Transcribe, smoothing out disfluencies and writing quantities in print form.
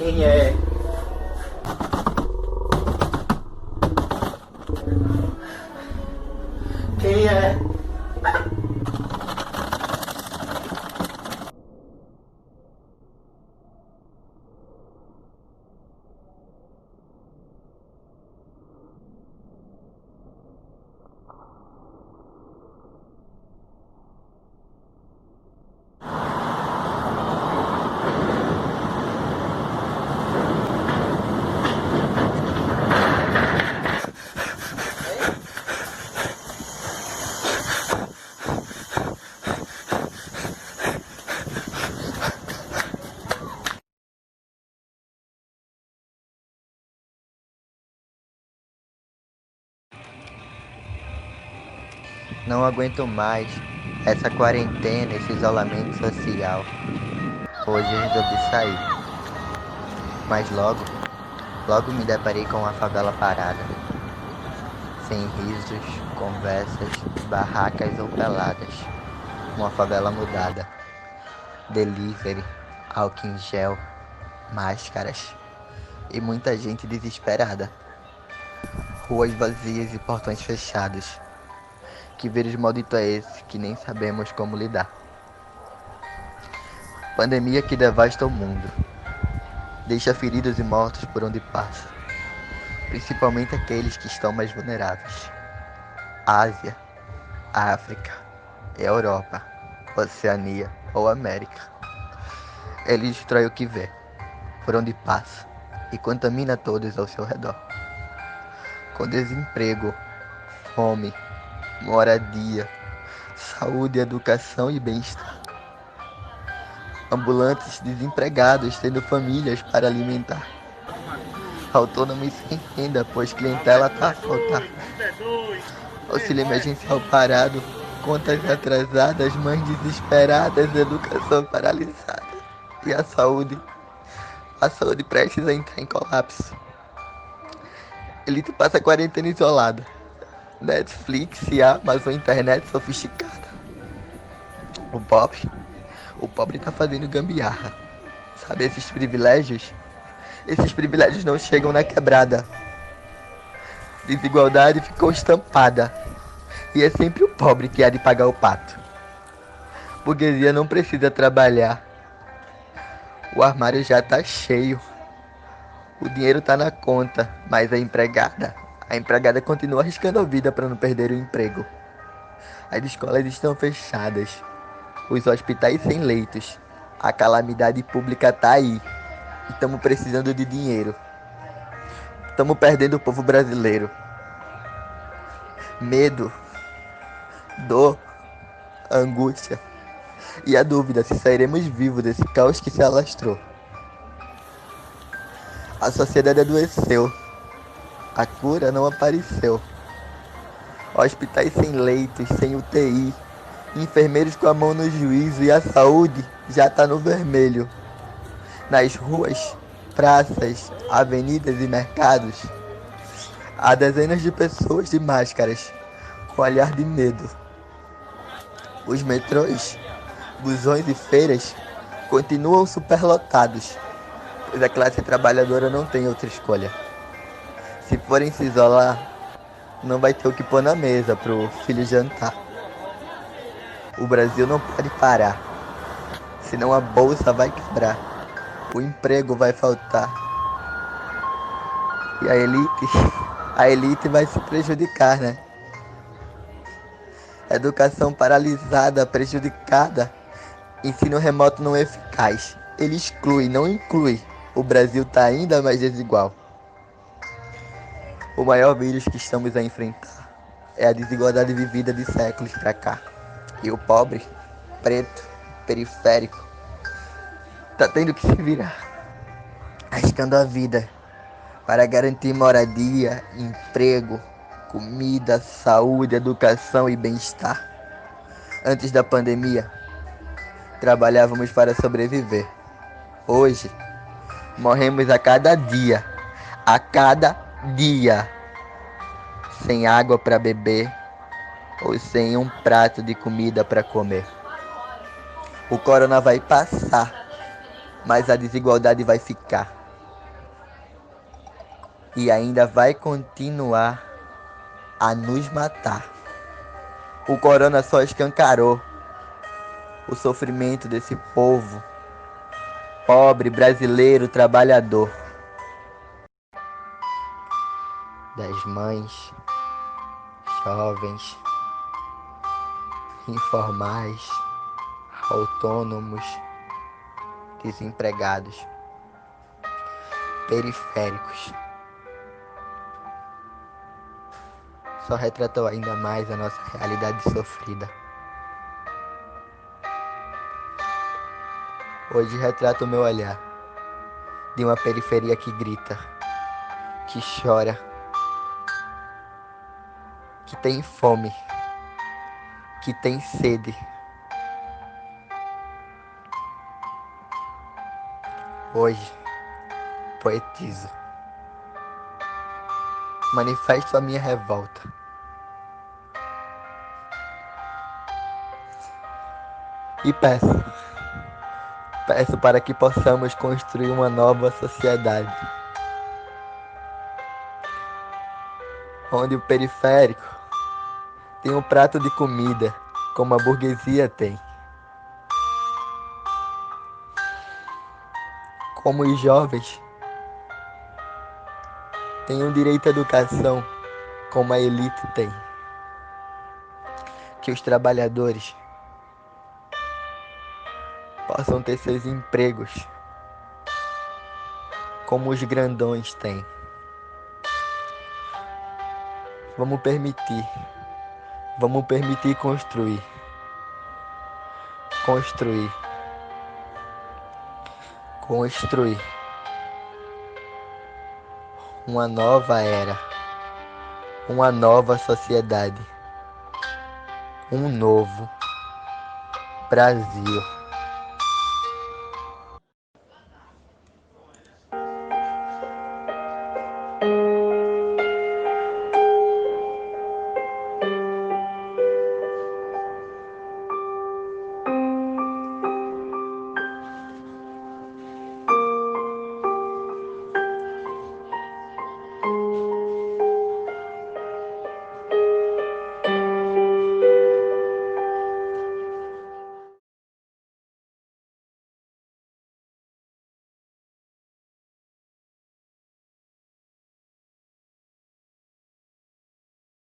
Quem é? Quem é? Não aguento mais essa quarentena, esse isolamento social. Hoje eu resolvi sair, mas logo me deparei com uma favela parada, sem risos, conversas, barracas ou peladas. Uma favela mudada, delivery, álcool em gel, máscaras e muita gente desesperada. Ruas vazias e portões fechados. Que vírus maldito é esse que nem sabemos como lidar? Pandemia que devasta o mundo, deixa feridos e mortos por onde passa, principalmente aqueles que estão mais vulneráveis. Ásia, África, Europa, Oceania ou América. Ele destrói o que vê, por onde passa, e contamina todos ao seu redor. Com desemprego, fome, moradia, saúde, educação e bem-estar. Ambulantes desempregados tendo famílias para alimentar. Autônomos sem renda, pois clientela tá a faltar. Auxílio emergencial parado, contas atrasadas, mães desesperadas, educação paralisada. E a saúde prestes a entrar em colapso. Elite passa a quarentena isolada. Netflix e Amazon, internet sofisticada. O pobre, o pobre tá fazendo gambiarra. Sabe esses privilégios? Esses privilégios não chegam na quebrada. Desigualdade ficou estampada. E é sempre o pobre que há de pagar o pato. Burguesia não precisa trabalhar. O armário já tá cheio. O dinheiro tá na conta, mas a empregada continua arriscando a vida para não perder o emprego. As escolas estão fechadas. Os hospitais sem leitos. A calamidade pública tá aí. E estamos precisando de dinheiro. Estamos perdendo o povo brasileiro. Medo, dor, angústia e a dúvida se sairemos vivos desse caos que se alastrou. A sociedade adoeceu. A cura não apareceu. Hospitais sem leitos, sem UTI. Enfermeiros com a mão no juízo e a saúde já tá no vermelho. Nas ruas, praças, avenidas e mercados, há dezenas de pessoas de máscaras, com olhar de medo. Os metrôs, busões e feiras continuam superlotados, pois a classe trabalhadora não tem outra escolha. Se forem se isolar, não vai ter o que pôr na mesa pro filho jantar. O Brasil não pode parar, senão a bolsa vai quebrar, o emprego vai faltar. E a elite vai se prejudicar, né? Educação paralisada, prejudicada, ensino remoto não eficaz. Ele exclui, não inclui. O Brasil tá ainda mais desigual. O maior vírus que estamos a enfrentar é a desigualdade vivida de séculos pra cá. E o pobre, preto, periférico, tá tendo que se virar, arriscando a vida para garantir moradia, emprego, comida, saúde, educação e bem-estar. Antes da pandemia, trabalhávamos para sobreviver. Hoje, morremos a cada dia, sem água para beber ou sem um prato de comida para comer. O corona vai passar, mas a desigualdade vai ficar. e ainda vai continuar a nos matar. O corona só escancarou o sofrimento desse povo pobre, brasileiro, trabalhador. Das mães, jovens, informais, autônomos, desempregados, periféricos. Só retratou ainda mais a nossa realidade sofrida. Hoje retrata o meu olhar de uma periferia que grita, que chora, que tem fome, que tem sede. Hoje, poetizo, manifesto a minha revolta. E peço para que possamos construir uma nova sociedade, onde o periférico tem um prato de comida, como a burguesia tem, como os jovens têm um direito à educação, como a elite tem, que os trabalhadores possam ter seus empregos, como os grandões têm. Vamos permitir, vamos permitir construir, construir uma nova era, uma nova sociedade, um novo Brasil.